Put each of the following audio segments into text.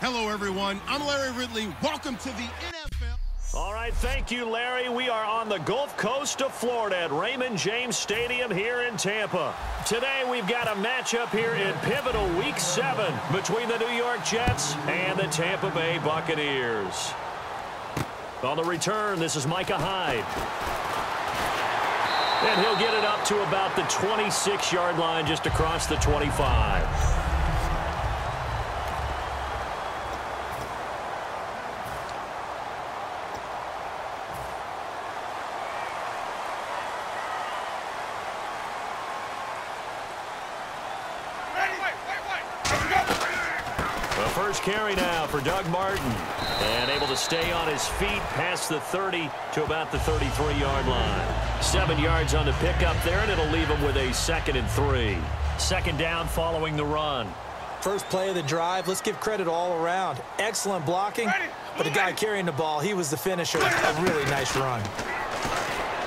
Hello, everyone. I'm Larry Ridley. Welcome to the NFL. All right, thank you, Larry. We are on the Gulf Coast of Florida at Raymond James Stadium here in Tampa. Today, we've got a matchup here in pivotal Week 7 between the New York Jets and the Tampa Bay Buccaneers. On the return, this is Micah Hyde. And he'll get it up to about the 26-yard line, just across the 25. First carry now for Doug Martin. And able to stay on his feet past the 30 to about the 33-yard line. 7 yards on the pickup there, and it'll leave him with a 2nd and 3. Second down following the run. First play of the drive. Let's give credit all around. Excellent blocking, but the guy carrying the ball, he was the finisher. A really nice run.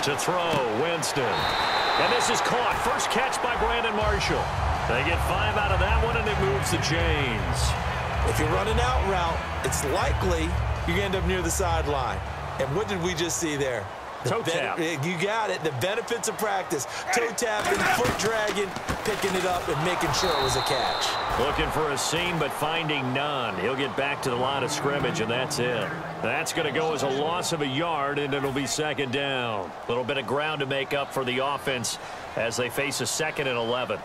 To throw, Winston. And this is caught. First catch by Brandon Marshall. They get 5 out of that one, and it moves the chains. If you're running out route, it's likely you're going to end up near the sideline. And what did we just see there? Toe tap. You got it. The benefits of practice. Toe tapping, foot dragging, picking it up, and making sure it was a catch. Looking for a seam, but finding none. He'll get back to the line of scrimmage, and that's it. That's going to go as a loss of a yard, and it'll be second down. A little bit of ground to make up for the offense as they face a 2nd and 11.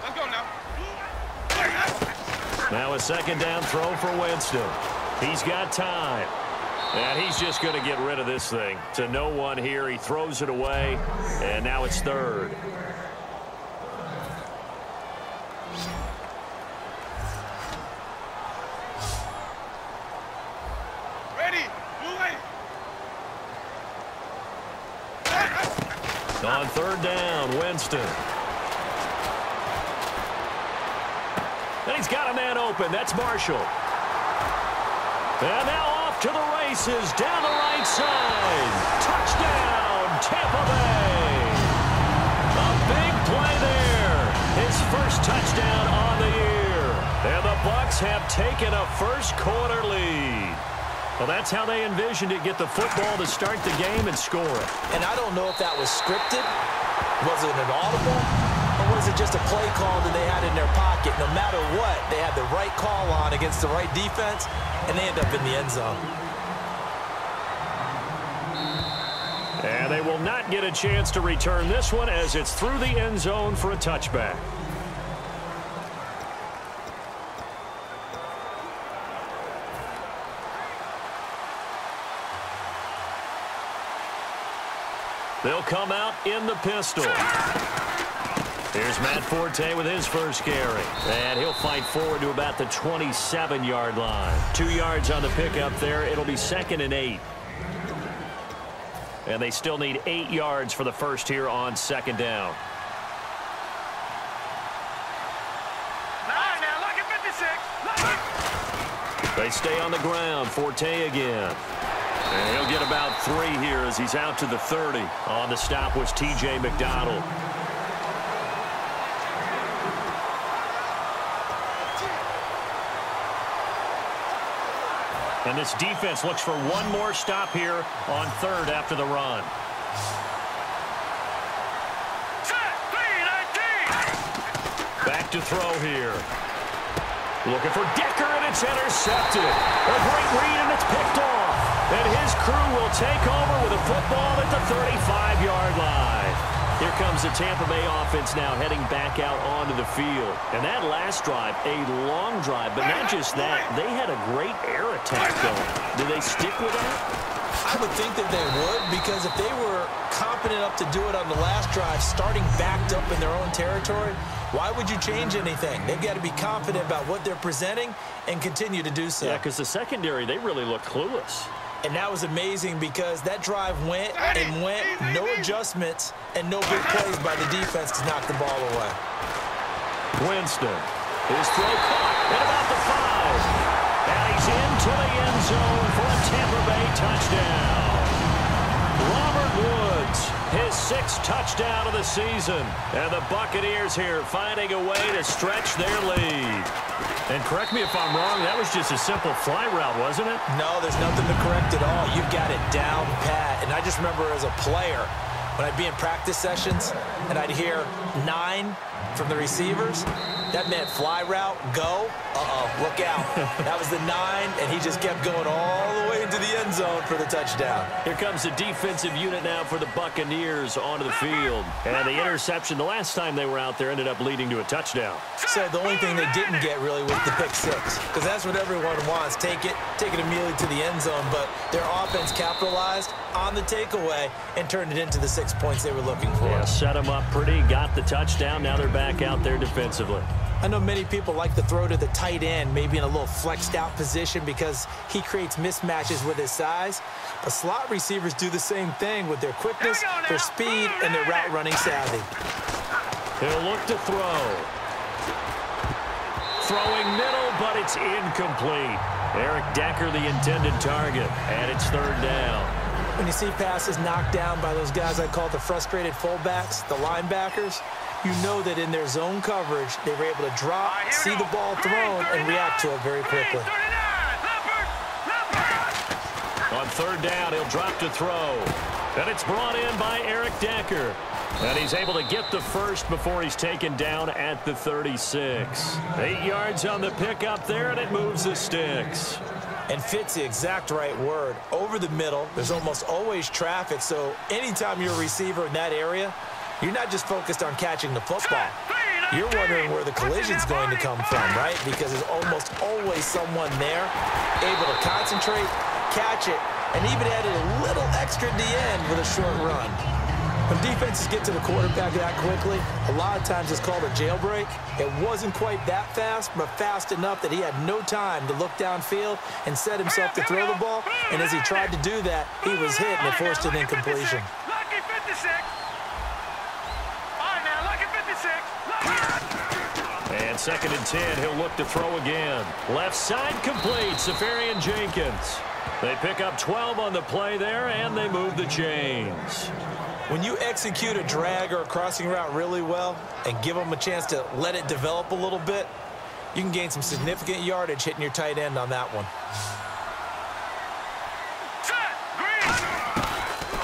Let's go now. Now a second down throw for Winston. He's got time. And he's just going to get rid of this thing. To no one here. He throws it away. And now it's 3rd. Ready. Move it. On 3rd down, Winston. And he's got a man open. That's Marshall. And now off to the races down the right side. Touchdown, Tampa Bay. A big play there. His first touchdown on the year. And the Bucs have taken a first-quarter lead. Well, that's how they envisioned it. Get the football to start the game and score it. And I don't know if that was scripted. Was it an audible? Or was it just a play call that they had in their pocket? No matter what, they had the right call on against the right defense, and they end up in the end zone. And they will not get a chance to return this one as it's through the end zone for a touchback. They'll come out in the pistol. Here's Matt Forte with his first carry. And he'll fight forward to about the 27-yard line. 2 yards on the pickup there. It'll be 2nd and 8. And they still need 8 yards for the first here on 2nd down. Now, look at 56. They stay on the ground. Forte again. And he'll get about 3 here as he's out to the 30. On the stop was T.J. McDonald. And this defense looks for one more stop here on 3rd after the run. Back to throw here. Looking for Decker, and it's intercepted. A great read, and it's picked off. And his crew will take over with a football at the 35-yard line. Here comes the Tampa Bay offense now heading back out onto the field. And that last drive, a long drive, but not just that. They had a great air attack going. Do they stick with that? I would think that they would, because if they were confident enough to do it on the last drive, starting backed up in their own territory, why would you change anything? They've got to be confident about what they're presenting and continue to do so. Yeah, because the secondary, they really looked clueless. And that was amazing because that drive went and went, no adjustments, and no big plays by the defense to knock the ball away. Winston, his throw caught at about the 5. And he's into the end zone for a Tampa Bay touchdown. Robert Woods his 6th touchdown of the season. And the Buccaneers here finding a way to stretch their lead. And correct me if I'm wrong, that was just a simple fly route, wasn't it? No, there's nothing to correct at all. You've got it down pat. And I just remember as a player, when I'd be in practice sessions and I'd hear 9 from the receivers, that meant fly route, go, look out. That was the 9, and he just kept going all the way into the end zone for the touchdown. Here comes the defensive unit now for the Buccaneers onto the field. And the interception the last time they were out there ended up leading to a touchdown. So the only thing they didn't get really was the pick 6, because that's what everyone wants. Take it immediately to the end zone, but their offense capitalized on the takeaway and turned it into the 6 points they were looking for. Yeah, set them up pretty, got the touchdown. Now they're back out there defensively. I know many people like to throw to the tight end, maybe in a little flexed out position because he creates mismatches with his size. But slot receivers do the same thing with their quickness, their speed, and their route running savvy. He'll look to throw. Throwing middle, but it's incomplete. Eric Decker, the intended target, and it's 3rd down. When you see passes knocked down by those guys I call the frustrated fullbacks, the linebackers, you know that in their zone coverage, they were able to drop, see the ball thrown, and react to it very quickly. On 3rd down, he'll drop to throw. And it's brought in by Eric Decker. And he's able to get the first before he's taken down at the 36. 8 yards on the pickup there, and it moves the sticks. And fits the exact right word. Over the middle, there's almost always traffic, so anytime you're a receiver in that area, you're not just focused on catching the football. You're wondering where the collision's going to come from, right? Because there's almost always someone there able to concentrate, catch it, and even added a little extra at the end with a short run. When defenses get to the quarterback that quickly, a lot of times it's called a jailbreak. It wasn't quite that fast, but fast enough that he had no time to look downfield and set himself to throw the ball. And as he tried to do that, he was hit and it forced an incompletion. Lucky 56. All right, now, lucky 56. And 2nd and 10, he'll look to throw again. Left side complete, Safarian Jenkins. They pick up 12 on the play there, and they move the chains. When you execute a drag or a crossing route really well and give them a chance to let it develop a little bit, you can gain some significant yardage hitting your tight end on that one.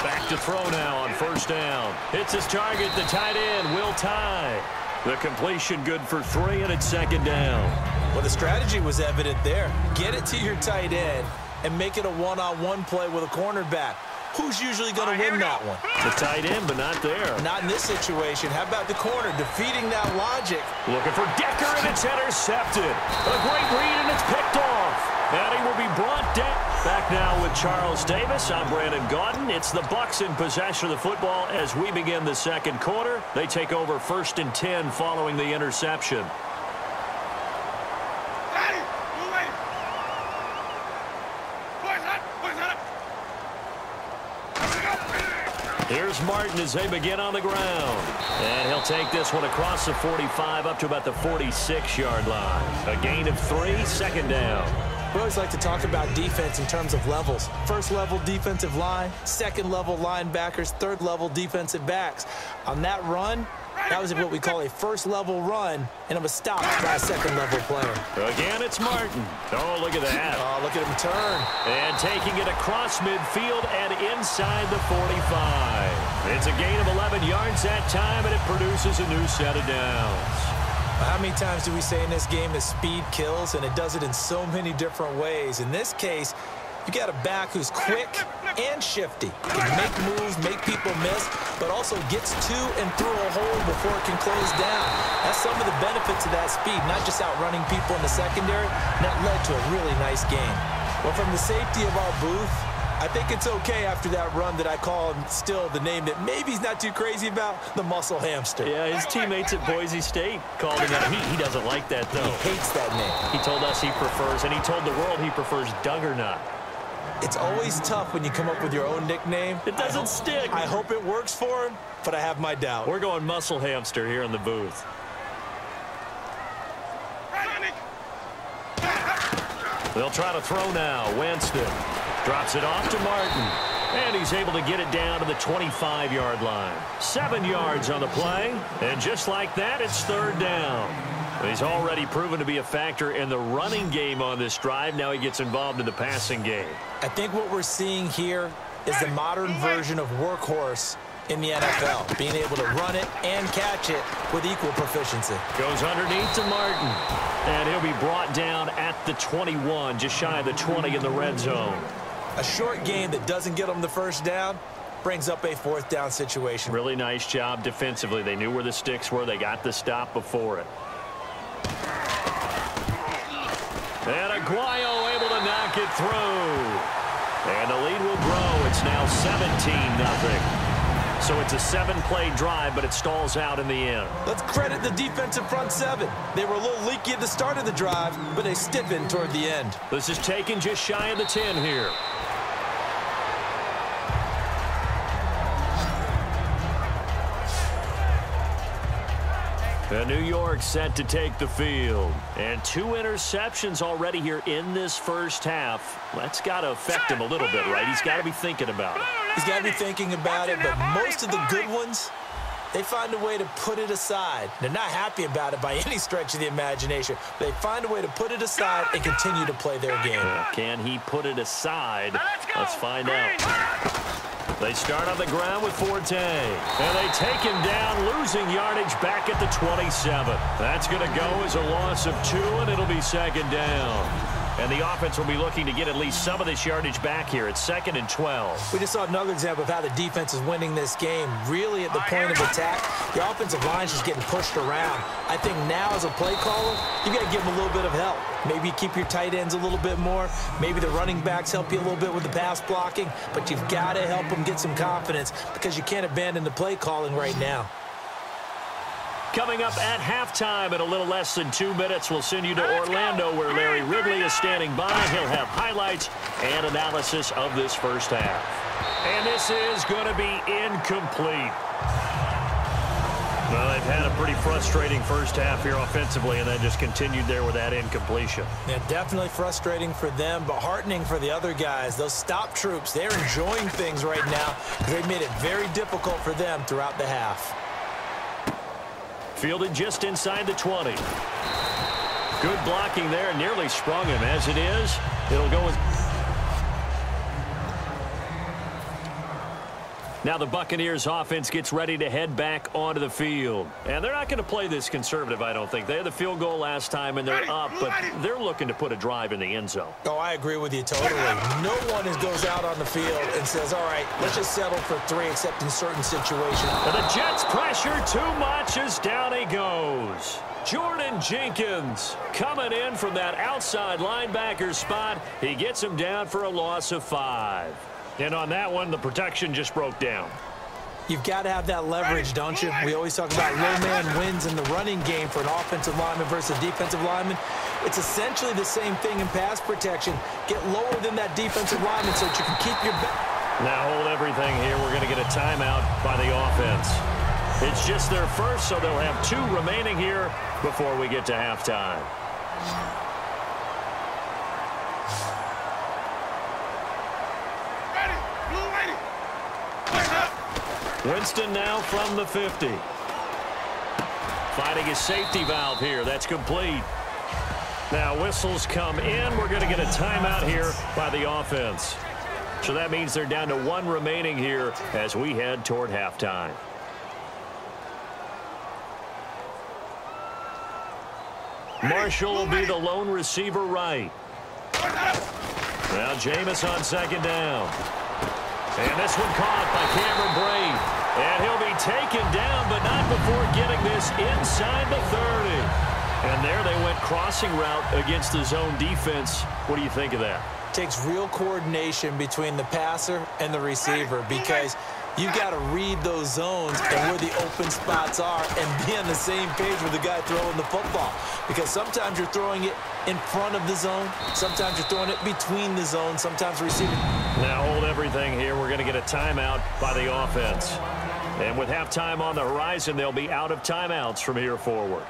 Back to throw now on 1st down. Hits his target, the tight end, Will Tye. The completion good for 3, and it's 2nd down. Well, the strategy was evident there. Get it to your tight end and make it a one-on-one play with a cornerback. Who's usually going to win that one? The tight end, but not there. Not in this situation. How about the corner defeating that logic? Looking for Decker, and it's intercepted. A great read, and it's picked off. And he will be brought down. Back now with Charles Davis. I'm Brandon Gaudin. It's the Bucs in possession of the football as we begin the 2nd quarter. They take over 1st and 10 following the interception. Here's Martin as they begin on the ground. And he'll take this one across the 45 up to about the 46-yard line. A gain of 3, 2nd down. We always like to talk about defense in terms of levels. 1st level defensive line, 2nd level linebackers, 3rd level defensive backs. On that run, that was what we call a 1st level run, and it was stopped by a 2nd level player. Again, it's Martin. Oh, look at that. Oh, look at him turn. And taking it across midfield and inside the 45. It's a gain of 11 yards that time, and it produces a new set of downs. How many times do we say in this game that speed kills, and it does it in so many different ways? In this case, you got a back who's quick and shifty. Can make moves, make people miss, but also gets to and through a hole before it can close down. That's some of the benefits of that speed, not just outrunning people in the secondary, and that led to a really nice game. Well, from the safety of our booth, I think it's okay after that run that I call him still the name that maybe he's not too crazy about, the muscle hamster. Yeah, his teammates at Boise State called him that. He doesn't like that, though. He hates that name. He told us he prefers, and he told the world he prefers Duggernaut. It's always tough when you come up with your own nickname. It doesn't stick. I hope it works for him, but I have my doubt. We're going muscle hamster here in the booth. They'll try to throw now. Winston drops it off to Martin. And he's able to get it down to the 25-yard line. 7 yards on the play. And just like that, it's third down. He's already proven to be a factor in the running game on this drive. Now he gets involved in the passing game. I think what we're seeing here is the modern version of workhorse in the NFL, being able to run it and catch it with equal proficiency. Goes underneath to Martin, and he'll be brought down at the 21, just shy of the 20 in the red zone. A short game that doesn't get them the first down brings up a fourth down situation. Really nice job defensively. They knew where the sticks were. They got the stop before it. And Aguayo able to knock it through. And the lead will grow. It's now 17-0. So it's a 7-play drive, but it stalls out in the end. Let's credit the defensive front seven. They were a little leaky at the start of the drive, but they stiffened toward the end. This is taken just shy of the 10 here. And New York set to take the field. And 2 interceptions already here in this first half. That's got to affect him a little bit, right? He's got to be thinking about it. He's got to be thinking about it, but most of the good ones, they find a way to put it aside. They're not happy about it by any stretch of the imagination. They find a way to put it aside and continue to play their game. Can he put it aside? Let's find out. They start on the ground with Forte. And they take him down, losing yardage back at the 27. That's going to go as a loss of 2, and it'll be second down. And the offense will be looking to get at least some of this yardage back here. It's 2nd and 12. We just saw another example of how the defense is winning this game. Really at the point of attack, the offensive line is just getting pushed around. I think now as a play caller, you got to give them a little bit of help. Maybe keep your tight ends a little bit more. Maybe the running backs help you a little bit with the pass blocking. But you've got to help them get some confidence because you can't abandon the play calling right now. Coming up at halftime in a little less than 2 minutes, we'll send you to Orlando where Larry Ridley is standing by. He'll have highlights and analysis of this first half. And this is going to be incomplete. Well, they've had a pretty frustrating first half here offensively, and then just continued there with that incompletion. Yeah, definitely frustrating for them, but heartening for the other guys. Those stop troops, they're enjoying things right now because they've made it very difficult for them throughout the half. Fielded just inside the 20. Good blocking there. Nearly sprung him. As it is, it'll go with... Now the Buccaneers offense gets ready to head back onto the field. And they're not going to play this conservative, I don't think. They had the field goal last time, and they're up, but they're looking to put a drive in the end zone. Oh, I agree with you totally. No one goes out on the field and says, all right, let's just settle for 3, except in certain situations. And the Jets pressure too much as down he goes. Jordan Jenkins coming in from that outside linebacker spot. He gets him down for a loss of 5. And on that one, the protection just broke down. You've got to have that leverage, don't you? We always talk about low man wins in the running game for an offensive lineman versus a defensive lineman. It's essentially the same thing in pass protection. Get lower than that defensive lineman so that you can keep your back. Now hold everything here. We're going to get a timeout by the offense. It's just their first, so they'll have 2 remaining here before we get to halftime. Winston now from the 50. Finding his safety valve here. That's complete. Now whistles come in. We're going to get a timeout here by the offense. So that means they're down to 1 remaining here as we head toward halftime. Marshall will be the lone receiver right. Now Jameis on 2nd down. And this one caught by Cameron Brate. And he'll be taken down, but not before getting this inside the 30. And there they went crossing route against the zone defense. What do you think of that? Takes real coordination between the passer and the receiver because you've got to read those zones and where the open spots are and be on the same page with the guy throwing the football. Because sometimes you're throwing it in front of the zone. Sometimes you're throwing it between the zone. Sometimes receiving. Now hold everything here. We're going to get a timeout by the offense. And with halftime on the horizon, they'll be out of timeouts from here forward.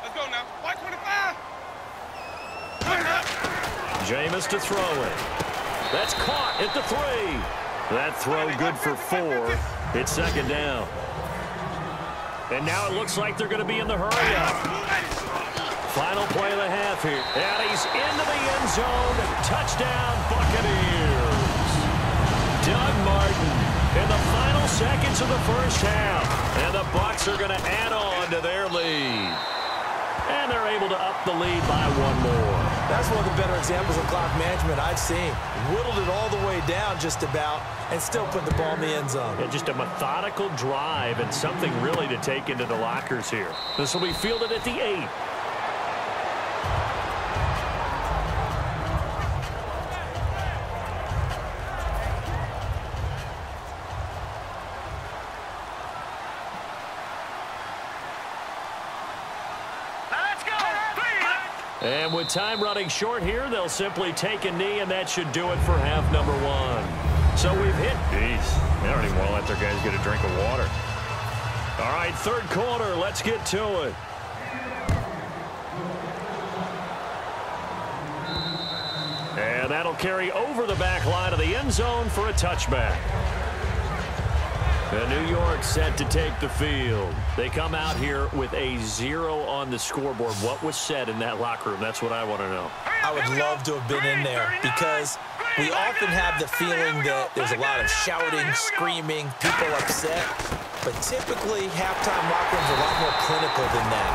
Let's go now. White 25. Jameis to throw it. That's caught at the 3. That throw good for 4. It's second down. And now it looks like they're going to be in the hurry-up. Final play of the half here. And he's into the end zone. Touchdown, Buccaneers. Doug Martin in the final seconds of the first half. And the Bucs are going to add on to their lead. And they're able to up the lead by 1 more. That's one of the better examples of clock management I've seen. Whittled it all the way down just about and still put the ball in the end zone. Yeah, just a methodical drive and something really to take into the lockers here. This will be fielded at the 8. And with time running short here, they'll simply take a knee, and that should do it for half number 1. So we've hit. Jeez, they don't even want to let their guys get a drink of water. All right, third quarter, let's get to it. And that'll carry over the back line of the end zone for a touchback. And New York set to take the field. They come out here with a 0 on the scoreboard. What was said in that locker room? That's what I want to know. I would love to have been in there because we often have the feeling that there's a lot of shouting, screaming, people upset. But typically, halftime locker rooms are a lot more clinical than that.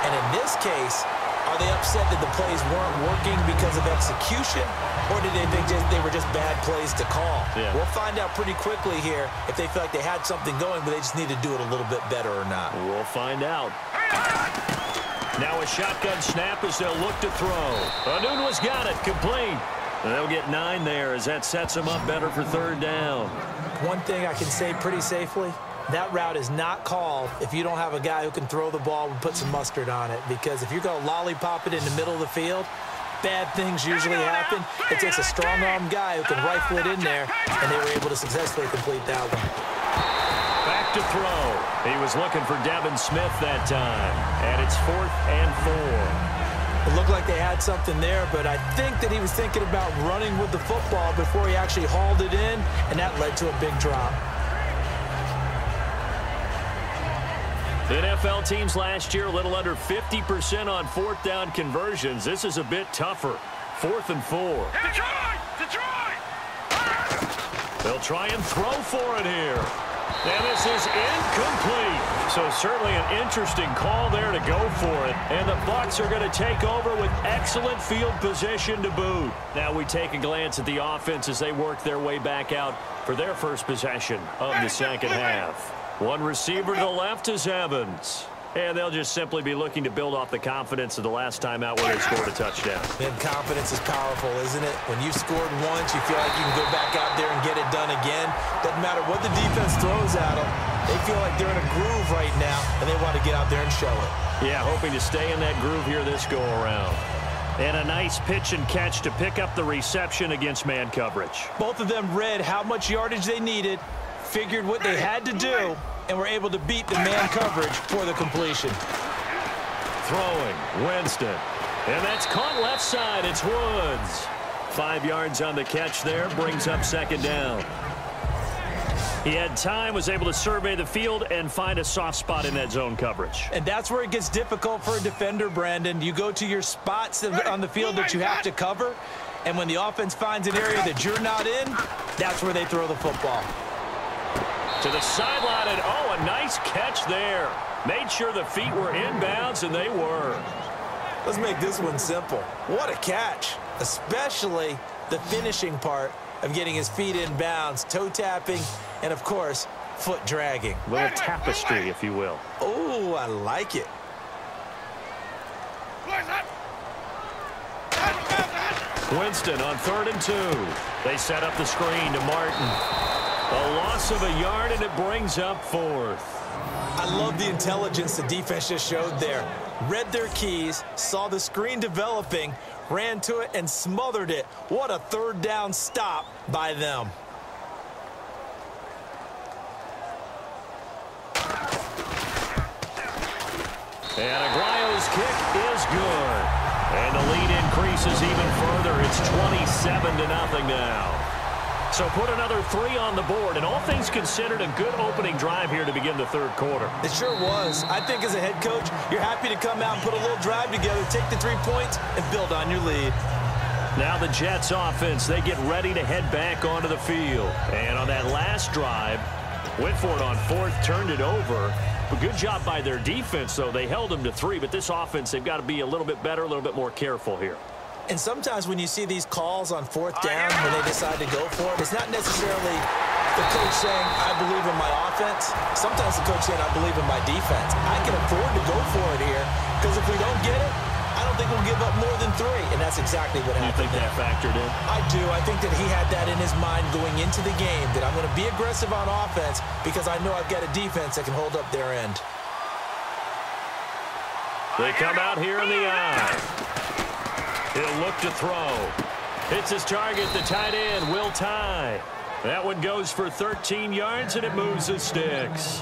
And in this case, are they upset that the plays weren't working because of execution, or did they think they were just bad plays to call? Yeah. We'll find out pretty quickly here if they feel like they had something going, but they just need to do it a little bit better or not. We'll find out. Now a shotgun snap as they'll look to throw. Anunua's got it, complete. And they'll get 9 there as that sets them up better for third down. One thing I can say pretty safely, that route is not called if you don't have a guy who can throw the ball and put some mustard on it. Because if you're going to lollipop it in the middle of the field, bad things usually happen. It takes a strong-armed guy who can rifle it in there, and they were able to successfully complete that one. Back to throw. He was looking for Devin Smith that time. And it's 4th and 4. It looked like they had something there, but I think that he was thinking about running with the football before he actually hauled it in, and that led to a big drop. NFL teams last year a little under 50% on 4th down conversions. This is a bit tougher. 4th and 4. Detroit! They'll try and throw for it here. And this is incomplete. So certainly an interesting call there to go for it. And the Bucs are going to take over with excellent field position to boot. Now we take a glance at the offense as they work their way back out for their first possession of the second half. One receiver to the left is Evans. And they'll just simply be looking to build off the confidence of the last time out where they scored a touchdown. And confidence is powerful, isn't it? When you've scored once, you feel like you can go back out there and get it done again. Doesn't matter what the defense throws at them. They feel like they're in a groove right now, and they want to get out there and show it. Yeah, hoping to stay in that groove here this go-around. And a nice pitch and catch to pick up the reception against man coverage. Both of them read how much yardage they needed, figured what they had to do, and were able to beat the man coverage for the completion. Throwing, Winston. And that's caught left side. It's Woods. 5 yards on the catch there, brings up second down. He had time, was able to survey the field and find a soft spot in that zone coverage. And that's where it gets difficult for a defender, Brandon. You go to your spots on the field that you have to cover, and when the offense finds an area that you're not in, that's where they throw the football. To the sideline, and oh, a nice catch there. Made sure the feet were inbounds, and they were. Let's make this one simple. What a catch, especially the finishing part of getting his feet in bounds, toe tapping, and of course, foot dragging. A little tapestry, if you will. Oh, I like it. Winston on 3rd and 2. They set up the screen to Martin. A loss of a yard, and it brings up 4th. I love the intelligence the defense just showed there. Read their keys, saw the screen developing, ran to it, and smothered it. What a third down stop by them. And Aguayo's kick is good. And the lead increases even further. It's 27-0 now. So put another 3 on the board, and all things considered, a good opening drive here to begin the third quarter. It sure was. I think as a head coach, you're happy to come out and put a little drive together, take the 3 points, and build on your lead. Now the Jets offense, they get ready to head back onto the field. And on that last drive, went for it on 4th, turned it over. But good job by their defense, though. They held them to 3, but this offense, they've got to be a little bit better, a little bit more careful here. And sometimes when you see these calls on 4th down when they decide to go for it, it's not necessarily the coach saying, I believe in my offense. Sometimes the coach saying, I believe in my defense. I can afford to go for it here because if we don't get it, I don't think we'll give up more than 3. And that's exactly what happened. You think that factored in? I do. I think that he had that in his mind going into the game, that I'm going to be aggressive on offense because I know I've got a defense that can hold up their end. They come out here in the eye. He'll look to throw. Hits his target, the tight end, Will Tye. That one goes for 13 yards, and it moves the sticks.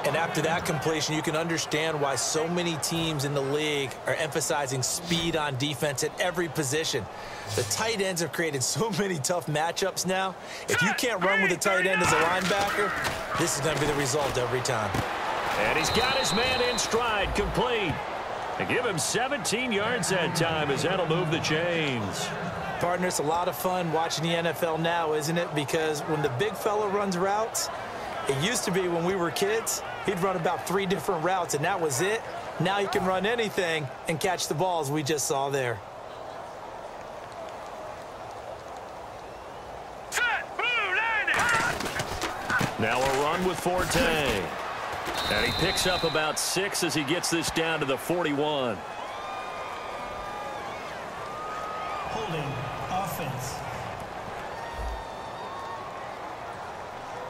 And after that completion, you can understand why so many teams in the league are emphasizing speed on defense at every position. The tight ends have created so many tough matchups now. If you can't run with a tight end as a linebacker, this is going to be the result every time. And he's got his man in stride, complete. And give him 17 yards that time as that'll move the chains. Partner, it's a lot of fun watching the NFL now, isn't it? Because when the big fella runs routes, it used to be when we were kids, he'd run about 3 different routes, and that was it. Now he can run anything and catch the balls we just saw there. Now a run with Forte. And he picks up about 6 as he gets this down to the 41. Holding offense.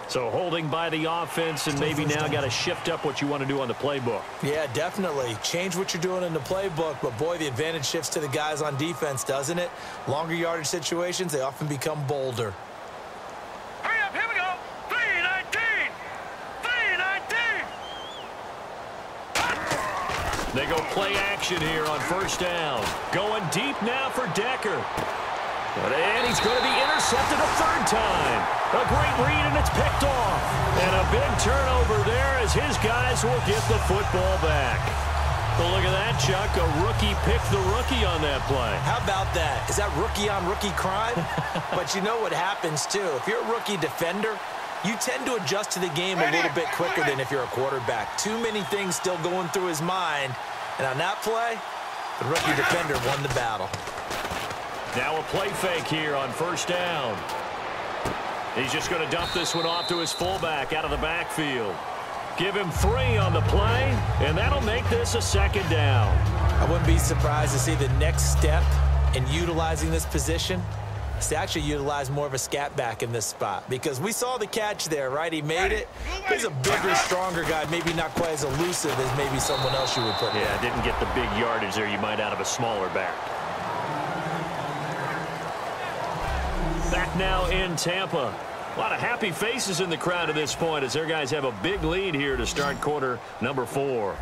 So holding by the offense, and maybe now got to shift up what you want to do on the playbook. Yeah, definitely. Change what you're doing in the playbook, but boy, the advantage shifts to the guys on defense, doesn't it? Longer yardage situations, they often become bolder. Hurry up, here we go. 3-19. 3-19. They go play action here on 1st down. Going deep now for Decker. And he's going to be intercepted a 3rd time. A great read, and it's picked off. And a big turnover there as his guys will get the football back. Well, look at that, Chuck. A rookie picked the rookie on that play. How about that? Is that rookie-on-rookie crime? But you know what happens, too. If you're a rookie defender, you tend to adjust to the game a little bit quicker than if you're a quarterback. Too many things still going through his mind. And on that play, the rookie defender won the battle. Now a play fake here on 1st down. He's just going to dump this one off to his fullback out of the backfield. Give him 3 on the play, and that'll make this a 2nd down. I wouldn't be surprised to see the next step in utilizing this position is to actually utilize more of a scat back in this spot, because we saw the catch there, right? He made it. He's a bigger, stronger guy, maybe not quite as elusive as maybe someone else you would put there. Yeah, didn't get the big yardage there you might out of a smaller back. Back now in Tampa. A lot of happy faces in the crowd at this point as their guys have a big lead here to start quarter number 4.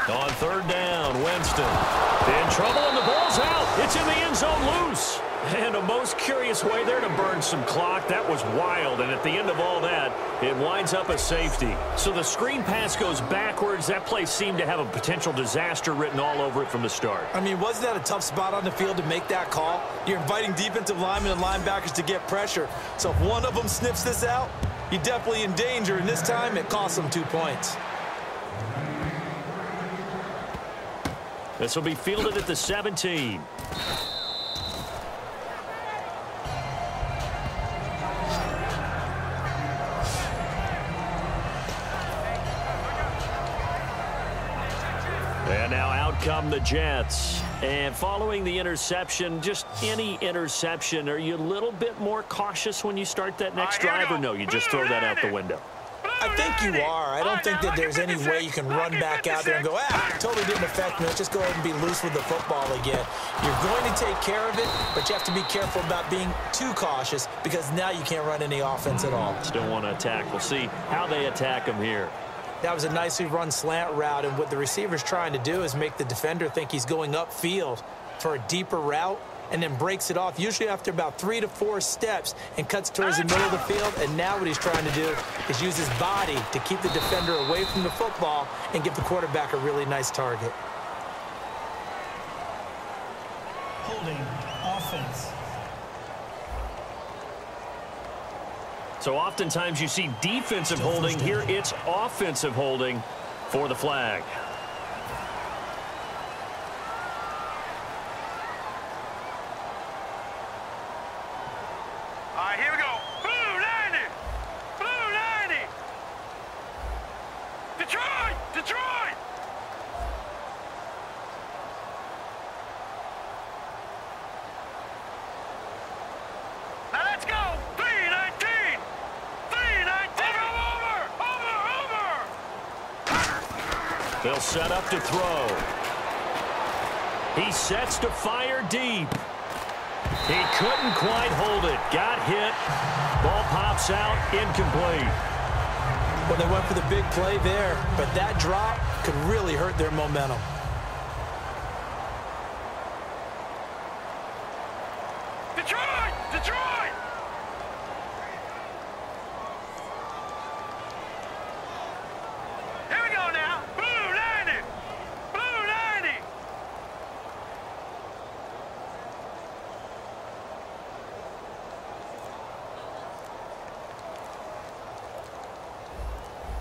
On 3rd down, Winston. In trouble, and the ball's out. It's in the end zone loose. And a most curious way there to burn some clock. That was wild, and at the end of all that, it winds up a safety. So the screen pass goes backwards. That play seemed to have a potential disaster written all over it from the start. I mean, wasn't that a tough spot on the field to make that call? You're inviting defensive linemen and linebackers to get pressure. So if one of them sniffs this out, you're definitely in danger, and this time it costs them 2 points. This will be fielded at the 17. And now out come the Jets. And following the interception, just any interception, are you a little bit more cautious when you start that next drive, or no, you just throw that out the window? I think you are. I don't think that there's any way you can run back out there and go, totally didn't affect me. Let's just go ahead and be loose with the football again. You're going to take care of it, but you have to be careful about being too cautious because now you can't run any offense at all. Still want to attack. We'll see how they attack them here. That was a nicely run slant route, and what the receiver's trying to do is make the defender think he's going upfield for a deeper route, and then breaks it off, usually after about 3 to 4 steps, and cuts towards the middle of the field. And now what he's trying to do is use his body to keep the defender away from the football and give the quarterback a really nice target. Holding offense. So oftentimes you see defensive holding. Here it's offensive holding for the flag. All right, here we go. Blue 90. Blue 90. Detroit. Detroit. Now let's go. 319. 319. Over. They'll set up to throw. He sets to fire deep. He couldn't quite hold it. Got hit. Ball pops out. Incomplete. Well, they went for the big play there, but that drop could really hurt their momentum. Detroit. Detroit. Here we go now. Blue 90. Blue 90.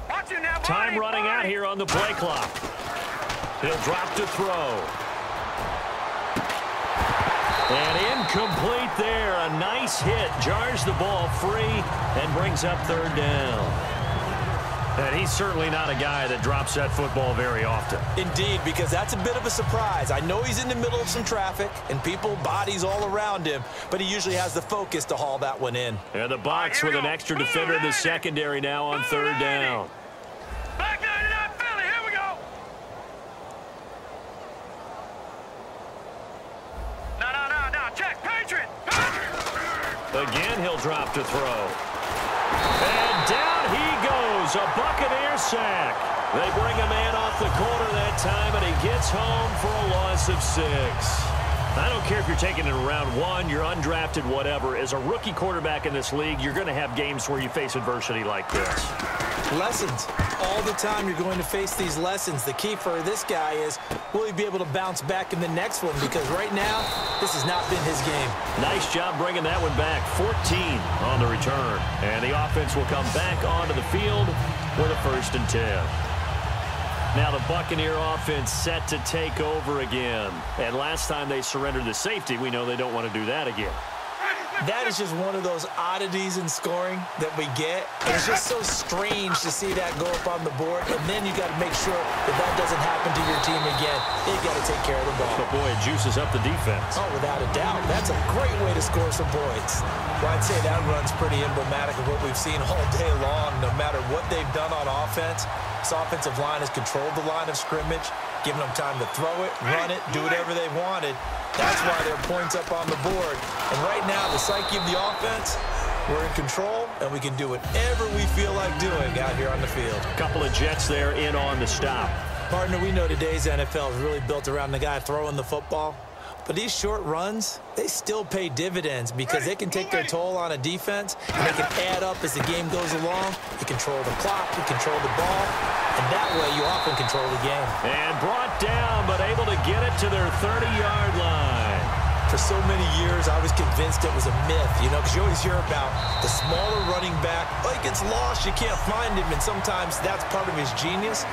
Watch it now, Time buddy, running out buddy. here on the play clock. He'll drop to throw. And incomplete there. A nice hit. Jars the ball free and brings up third down. And he's certainly not a guy that drops that football very often. Indeed, because that's a bit of a surprise. I know he's in the middle of some traffic and people, bodies all around him, but he usually has the focus to haul that one in. And the Bucs with an extra defender in the secondary now on third down. Back 99 Philly. Here we go. No. Check. Patriot. Again, he'll drop to throw. And down he goes. A Buccaneer sack. They bring a man off the corner that time, and he gets home for a loss of 6. I don't care if you're taking it in round 1, you're undrafted, whatever. As a rookie quarterback in this league, you're going to have games where you face adversity like this. Lessons. All the time you're going to face these lessons. The key for this guy is, will he be able to bounce back in the next one? Because right now, this has not been his game. Nice job bringing that one back. 14 on the return. And the offense will come back onto the field with a 1st and 10. Now the Buccaneer offense set to take over again. And last time they surrendered the safety, we know they don't want to do that again. That is just one of those oddities in scoring that we get. And it's just so strange to see that go up on the board. And then you got to make sure that that doesn't happen to your team again. You got to take care of the ball. But boy, it juices up the defense. Oh, without a doubt. That's a great way to score some points. Well, I'd say that run's pretty emblematic of what we've seen all day long. No matter what they've done on offense, this offensive line has controlled the line of scrimmage, giving them time to throw it, run it, do whatever they wanted. That's why there are points up on the board. And right now, the psyche of the offense, we're in control, and we can do whatever we feel like doing out here on the field. Couple of Jets there in on the stop. Partner, we know today's NFL is really built around the guy throwing the football. But these short runs, they still pay dividends because they can take their toll on a defense, and they can add up as the game goes along. You control the clock, you control the ball, and that way you often control the game. And brought down, but able to get it to their 30-yard line. For so many years, I was convinced it was a myth, you know, because you always hear about the smaller running back. Oh, he gets lost, you can't find him, and sometimes that's part of his genius.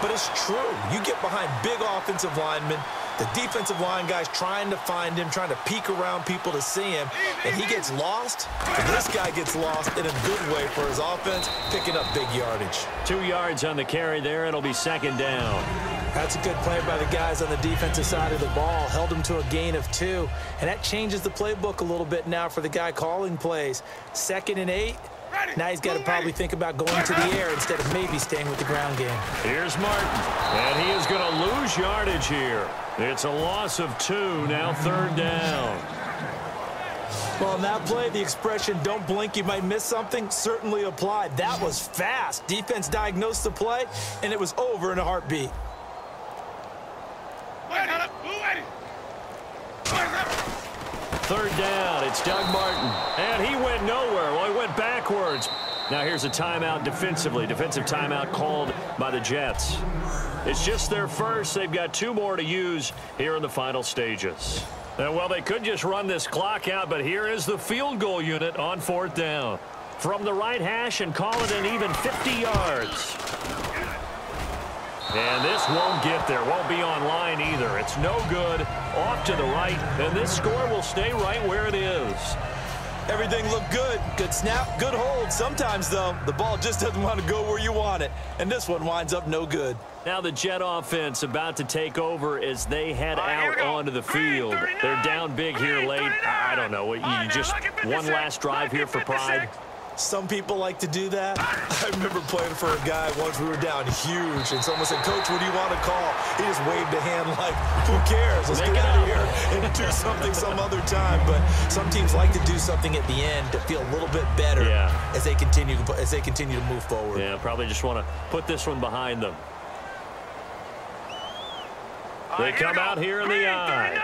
But it's true. You get behind big offensive linemen, the defensive line guys trying to find him, trying to peek around people to see him, and he gets lost. And this guy gets lost in a good way for his offense, picking up big yardage. 2 yards on the carry there. It'll be 2nd down. That's a good play by the guys on the defensive side of the ball. Held him to a gain of 2, and that changes the playbook a little bit now for the guy calling plays. 2nd and 8. Now he's got to probably think about going to the air instead of maybe staying with the ground game. Here's Martin, and he is going to lose yardage here. It's a loss of 2, now 3rd down. Well, on that play, the expression, don't blink, you might miss something, certainly applied. That was fast. Defense diagnosed the play, and it was over in a heartbeat. Third down, it's Doug Martin. And he went nowhere. Well, he went backwards. Now here's a timeout defensively. Defensive timeout called by the Jets. It's just their first. They've got 2 more to use here in the final stages. Well, they could just run this clock out, but here is the field goal unit on 4th down. From the right hash and call it an even 50 yards. And this won't get there. Won't be on line either. It's no good. Off to the right, and this score will stay right where it is. Everything looked good. Good snap, good hold. Sometimes, though, the ball just doesn't want to go where you want it. And this one winds up no good. Now the Jet offense about to take over as they head out onto the field. They're down big here late. I don't know. You just one last drive here for pride. Some people like to do that. I remember playing for a guy once. We were down huge, and someone said, "Coach, what do you want to call?" He just waved a hand like, "Who cares? Let's get out of here and do something some other time." But some teams like to do something at the end to feel a little bit better as they continue to move forward. Yeah, probably just want to put this one behind them. They come out here in the eye.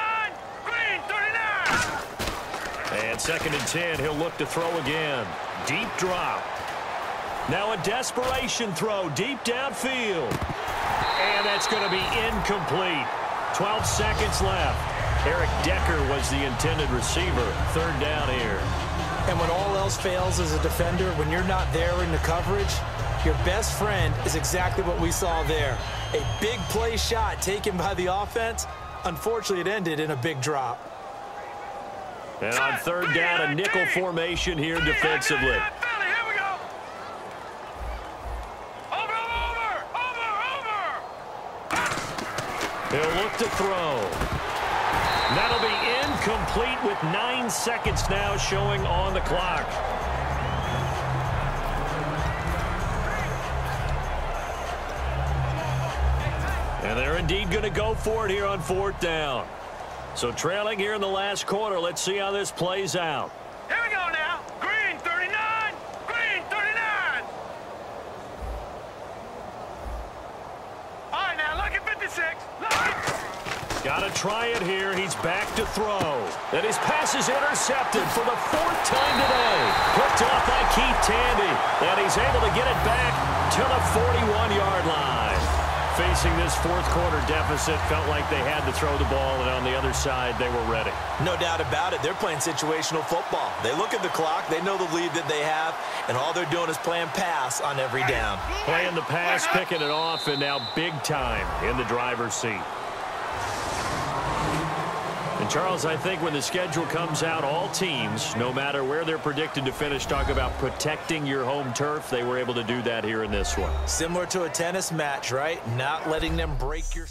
And 2nd and 10, he'll look to throw again. Deep drop. Now a desperation throw deep downfield. And that's going to be incomplete. 12 seconds left. Eric Decker was the intended receiver. 3rd down here. And when all else fails as a defender, when you're not there in the coverage, your best friend is exactly what we saw there. A big play shot taken by the offense. Unfortunately, it ended in a big drop. And on 3rd down, a nickel formation here defensively. He'll look to throw. That'll be incomplete with 9 seconds now showing on the clock. And they're indeed going to go for it here on 4th down. So trailing here in the last quarter. Let's see how this plays out. Here we go now. Green 39. Green 39. All right, now look at 56. Look. Got to try it here. He's back to throw. And his pass is intercepted for the 4th time today. Picked off by Keith Tandy. And he's able to get it back to the 41-yard line. Facing this 4th quarter deficit, felt like they had to throw the ball, and on the other side, they were ready. No doubt about it. They're playing situational football. They look at the clock. They know the lead that they have, and all they're doing is playing pass on every down. Playing the pass, picking it off, and now big time in the driver's seat. And, Charles, I think when the schedule comes out, all teams, no matter where they're predicted to finish, talk about protecting your home turf. They were able to do that here in this one. Similar to a tennis match, right? Not letting them break your...